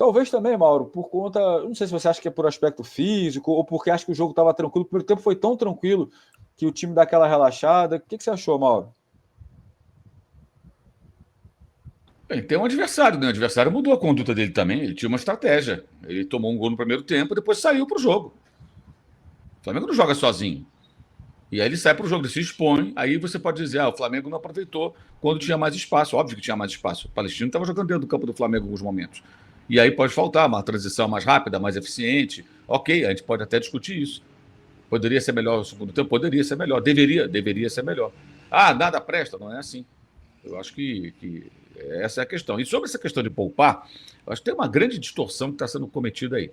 Talvez também, Mauro, por conta. Não sei se você acha que é por aspecto físico ou porque acha que o jogo estava tranquilo. O primeiro tempo foi tão tranquilo que o time dá aquela relaxada. O que você achou, Mauro? Bem, tem um adversário, né? O adversário mudou a conduta dele também. Ele tinha uma estratégia. Ele tomou um gol no primeiro tempo, depois saiu para o jogo. O Flamengo não joga sozinho. E aí ele sai para o jogo, ele se expõe. Aí você pode dizer, o Flamengo não aproveitou quando tinha mais espaço. Óbvio que tinha mais espaço. O Palestino estava jogando dentro do campo do Flamengo em alguns momentos. E aí pode faltar uma transição mais rápida, mais eficiente. Ok, a gente pode até discutir isso. Poderia ser melhor o segundo tempo? Poderia ser melhor. Deveria ser melhor. Nada presta, não é assim. Eu acho que essa é a questão. E sobre essa questão de poupar, eu acho que tem uma grande distorção que está sendo cometida aí.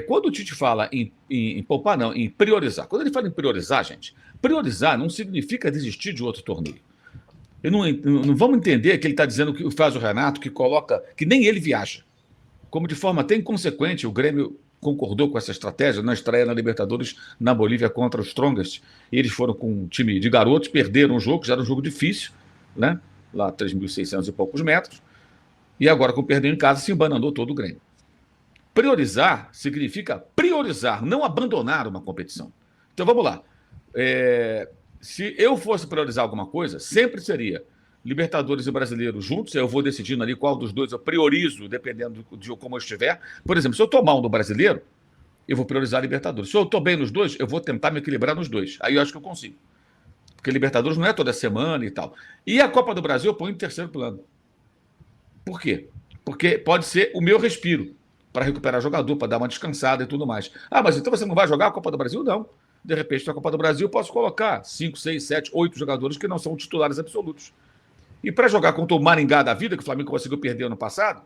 Quando o Tite fala em poupar, não, em priorizar. Quando ele fala em priorizar, gente, priorizar não significa desistir de outro torneio. Não vamos entender que ele está dizendo que faz o Renato, que coloca, que nem ele viaja. Como de forma até inconsequente, o Grêmio concordou com essa estratégia na estreia na Libertadores na Bolívia contra os Strongest. E eles foram com um time de garotos, perderam o jogo, já era um jogo difícil, né? Lá 3.600 e poucos metros. E agora, com perder em casa, se embananou todo o Grêmio. Priorizar significa priorizar, não abandonar uma competição. Então vamos lá. Se eu fosse priorizar alguma coisa, sempre seria Libertadores e Brasileiro juntos. Eu vou decidindo ali qual dos dois eu priorizo, dependendo de como eu estiver. Por exemplo, se eu estou mal no Brasileiro, eu vou priorizar a Libertadores. Se eu estou bem nos dois, eu vou tentar me equilibrar nos dois. Aí eu acho que eu consigo. Porque Libertadores não é toda semana e tal. E a Copa do Brasil eu ponho em terceiro plano. Por quê? Porque pode ser o meu respiro para recuperar jogador, para dar uma descansada e tudo mais. Mas então você não vai jogar a Copa do Brasil? Não. De repente, na Copa do Brasil, eu posso colocar 5, 6, 7, 8 jogadores que não são titulares absolutos. E para jogar contra o Maringá da vida, que o Flamengo conseguiu perder ano passado,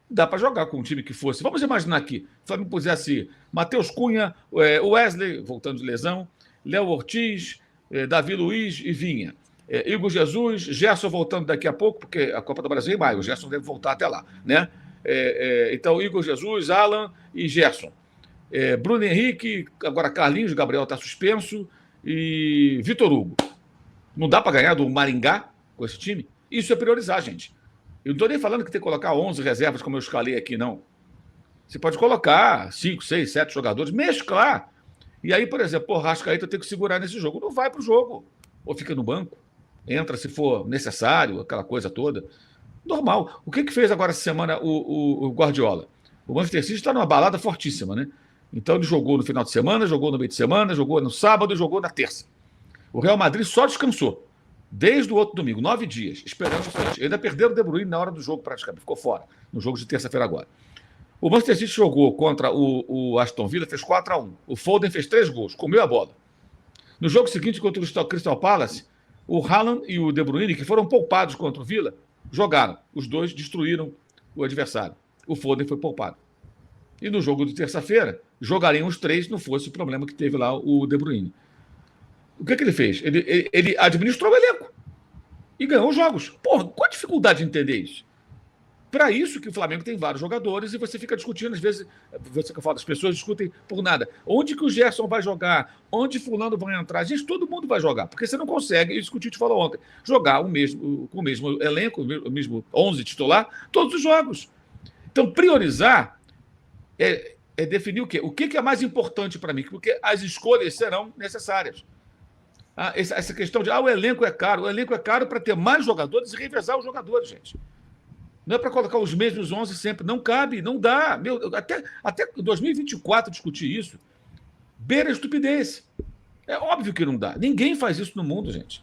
dá para jogar com um time que fosse. Vamos imaginar aqui, o Flamengo pusesse Matheus Cunha, Wesley, voltando de lesão, Léo Ortiz, Davi Luiz e Vinha. Igor Jesus, Gerson voltando daqui a pouco, porque a Copa do Brasil é em maio, o Gerson deve voltar até lá, né? Então, Igor Jesus, Alan e Gerson. Bruno Henrique, agora Carlinhos, Gabriel está suspenso, e Vitor Hugo. Não dá para ganhar do Maringá com esse time? Isso é priorizar, gente. Eu não estou nem falando que tem que colocar 11 reservas, como eu escalei aqui, não. Você pode colocar 5, 6, 7 jogadores, mesclar. E aí, por exemplo, o Rascaeta tem que segurar nesse jogo. Não vai para o jogo. Ou fica no banco. Entra se for necessário, aquela coisa toda. Normal. O que fez agora essa semana o Guardiola? O Manchester City está numa balada fortíssima, né? Então ele jogou no final de semana, jogou no meio de semana, jogou no sábado e jogou na terça. O Real Madrid só descansou. Desde o outro domingo, 9 dias, esperando o frente. Ainda perderam o De Bruyne na hora do jogo, praticamente. Ficou fora, no jogo de terça-feira agora. O Manchester City jogou contra o Aston Villa, fez 4-1. O Foden fez 3 gols, comeu a bola. No jogo seguinte, contra o Crystal Palace, o Haaland e o De Bruyne, que foram poupados contra o Villa, jogaram. Os dois destruíram o adversário. O Foden foi poupado. E no jogo de terça-feira, jogariam os 3, não fosse o problema que teve lá o De Bruyne. O que ele fez? Ele administrou o elenco e ganhou os jogos. Porra, qual a dificuldade de entender isso? Para isso que o Flamengo tem vários jogadores e você fica discutindo, às vezes, você que eu falo, as pessoas discutem por nada. Onde que o Gerson vai jogar? Onde fulano vai entrar? Gente, todo mundo vai jogar, porque você não consegue, isso que o Tite falou ontem, jogar com o mesmo elenco, o mesmo 11 titular, todos os jogos. Então, priorizar é definir o quê? O que é mais importante para mim? Porque as escolhas serão necessárias. Essa questão de o elenco é caro. O elenco é caro para ter mais jogadores e revezar os jogadores, gente. Não é para colocar os mesmos 11 sempre. Não cabe, não dá. Até 2024 discutir isso, beira a estupidez. É óbvio que não dá. Ninguém faz isso no mundo, gente.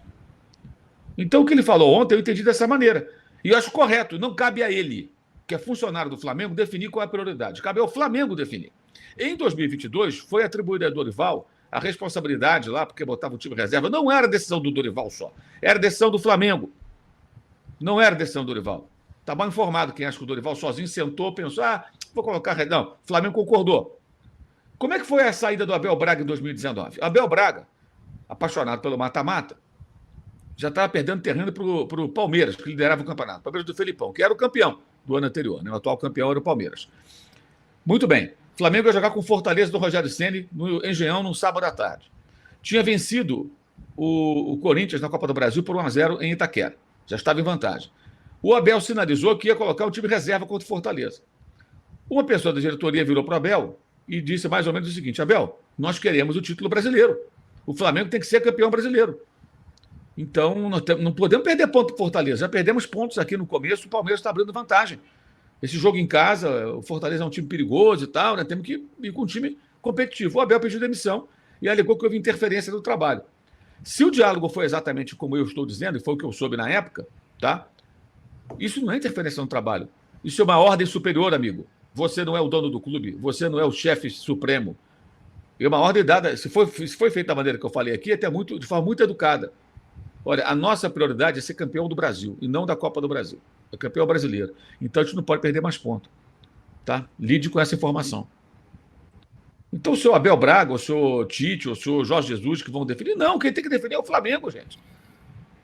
Então, o que ele falou ontem, eu entendi dessa maneira. E eu acho correto. Não cabe a ele, que é funcionário do Flamengo, definir qual é a prioridade. Cabe ao Flamengo definir. Em 2022, foi atribuída a Dorival a responsabilidade lá, porque botava o time reserva. Não era decisão do Dorival só. Era decisão do Flamengo. Não era decisão do Dorival. Está mal informado quem acha que o Dorival sozinho sentou, pensou, vou colocar... Não, o Flamengo concordou. Como é que foi a saída do Abel Braga em 2019? Abel Braga, apaixonado pelo mata-mata, já estava perdendo terreno para o Palmeiras, que liderava o campeonato. Palmeiras do Felipão, que era o campeão do ano anterior. Né? O atual campeão era o Palmeiras. Muito bem. O Flamengo ia jogar com Fortaleza do Rogério Ceni no Engenhão, no sábado à tarde. Tinha vencido o Corinthians na Copa do Brasil por 1-0 em Itaquera. Já estava em vantagem. O Abel sinalizou que ia colocar o time reserva contra o Fortaleza. Uma pessoa da diretoria virou para o Abel e disse mais ou menos o seguinte: Abel, nós queremos o título brasileiro. O Flamengo tem que ser campeão brasileiro. Então, não podemos perder ponto para Fortaleza. Já perdemos pontos aqui no começo, o Palmeiras está abrindo vantagem. Esse jogo em casa, o Fortaleza é um time perigoso e tal, né? Temos que ir com um time competitivo. O Abel pediu demissão e alegou que houve interferência no trabalho. Se o diálogo foi exatamente como eu estou dizendo, e foi o que eu soube na época, tá? Isso não é interferência no trabalho. Isso é uma ordem superior, amigo. Você não é o dono do clube, você não é o chefe supremo. É uma ordem dada, se foi feita da maneira que eu falei aqui, até de forma muito educada. Olha, a nossa prioridade é ser campeão do Brasil e não da Copa do Brasil. É campeão brasileiro. Então a gente não pode perder mais pontos. Tá? Lide com essa informação. Então o senhor Abel Braga, o senhor Tite, o senhor Jorge Jesus que vão definir? Não, quem tem que definir é o Flamengo, gente.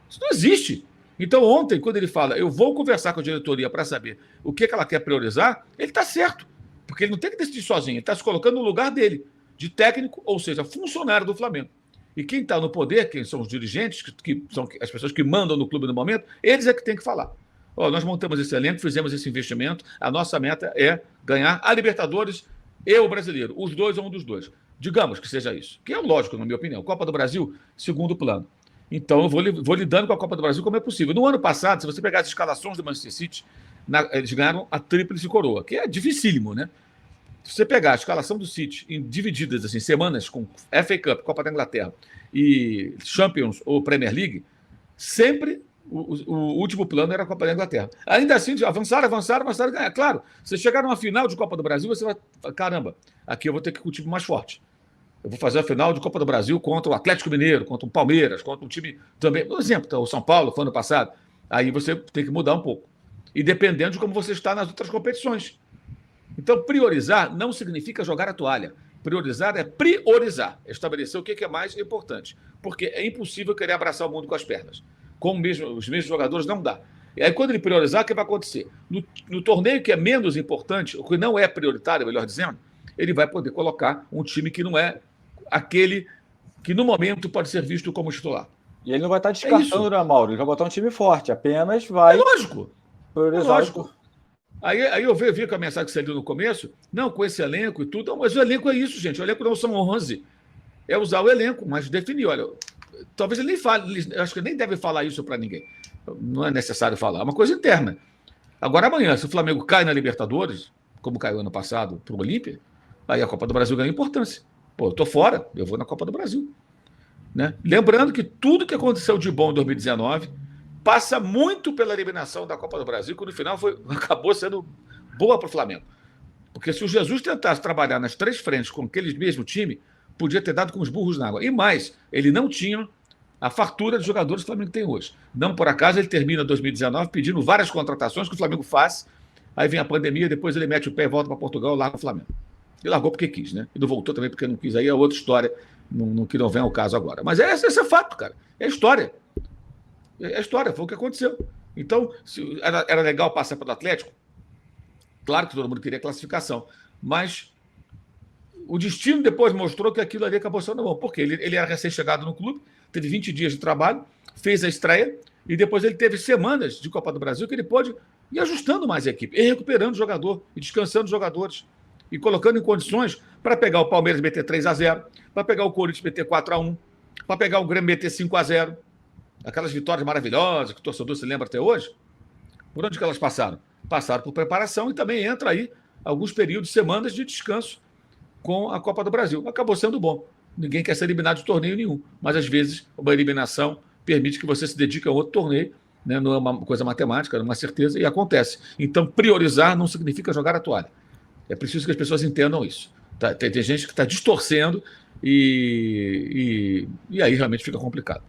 Isso não existe. Então ontem, quando ele fala, eu vou conversar com a diretoria para saber o que ela quer priorizar, ele está certo. Porque ele não tem que decidir sozinho, ele está se colocando no lugar dele, de técnico, ou seja, funcionário do Flamengo. E quem está no poder, quem são os dirigentes, que são as pessoas que mandam no clube no momento, eles é que tem que falar. Nós montamos esse elenco, fizemos esse investimento, a nossa meta é ganhar a Libertadores e o Brasileiro, os dois ou um dos dois. Digamos que seja isso, que é lógico, na minha opinião. Copa do Brasil, segundo plano. Então, eu vou lidando com a Copa do Brasil como é possível. No ano passado, se você pegar as escalações do Manchester City, eles ganharam a tríplice coroa, que é dificílimo, né? Se você pegar a escalação do City em divididas assim, semanas com FA Cup, Copa da Inglaterra e Champions ou Premier League, sempre o último plano era a Copa da Inglaterra. Ainda assim, avançaram e ganhar. Claro, você chegar numa final de Copa do Brasil, você vai... Caramba, aqui eu vou ter que ir com o time mais forte. Eu vou fazer a final de Copa do Brasil contra o Atlético Mineiro, contra o Palmeiras, contra um time também... Por exemplo, o São Paulo, foi ano passado. Aí você tem que mudar um pouco. E dependendo de como você está nas outras competições. Então, priorizar não significa jogar a toalha. Priorizar é priorizar, estabelecer o que é mais importante. Porque é impossível querer abraçar o mundo com as pernas. Com os mesmos jogadores, não dá. E aí, quando ele priorizar, o que vai acontecer? No torneio que é menos importante, o que não é prioritário, melhor dizendo, ele vai poder colocar um time que não é aquele que, no momento, pode ser visto como titular. E ele não vai estar descartando, né, Mauro? Ele vai botar um time forte, apenas vai... É lógico. Priorizar. É lógico. Aí eu vi com a mensagem que você deu no começo, não, com esse elenco e tudo, mas o elenco é isso, gente. O elenco não são 11. É usar o elenco, mas definir. Olha, talvez ele nem fale, acho que nem deve falar isso para ninguém. Não é necessário falar, é uma coisa interna. Agora, amanhã, se o Flamengo cai na Libertadores, como caiu ano passado para o Olímpia, aí a Copa do Brasil ganha importância. Pô, eu tô fora, eu vou na Copa do Brasil. Né? Lembrando que tudo que aconteceu de bom em 2019 passa muito pela eliminação da Copa do Brasil, que no final acabou sendo boa para o Flamengo. Porque se o Jesus tentasse trabalhar nas três frentes com aquele mesmo time, podia ter dado com os burros na água. E mais, ele não tinha a fartura de jogadores que o Flamengo tem hoje. Não por acaso ele termina 2019 pedindo várias contratações que o Flamengo faz, aí vem a pandemia, depois ele mete o pé e volta para Portugal e larga o Flamengo. E largou porque quis, né? E não voltou também porque não quis. Aí é outra história, que não vem ao caso agora. Mas esse é fato, cara. É história. É história, foi o que aconteceu. Então, era legal passar pelo Atlético? Claro que todo mundo queria classificação, mas o destino depois mostrou que aquilo ali acabou sendo bom. Por quê? Ele era recém-chegado no clube, teve 20 dias de trabalho, fez a estreia, e depois ele teve semanas de Copa do Brasil que ele pôde ir ajustando mais a equipe, e recuperando o jogador, e descansando os jogadores, e colocando em condições para pegar o Palmeiras e meter 3-0, para pegar o Corinthians e meter 4-1, para pegar o Grêmio e meter 5-0. Aquelas vitórias maravilhosas que o torcedor se lembra até hoje, por onde que elas passaram? Passaram por preparação e também entra aí alguns períodos, semanas de descanso com a Copa do Brasil. Acabou sendo bom. Ninguém quer ser eliminado de torneio nenhum, mas às vezes uma eliminação permite que você se dedique a outro torneio, né? Não é uma coisa matemática, é uma certeza, e acontece. Então, priorizar não significa jogar a toalha. É preciso que as pessoas entendam isso. Tá? Tem gente que está distorcendo e aí realmente fica complicado.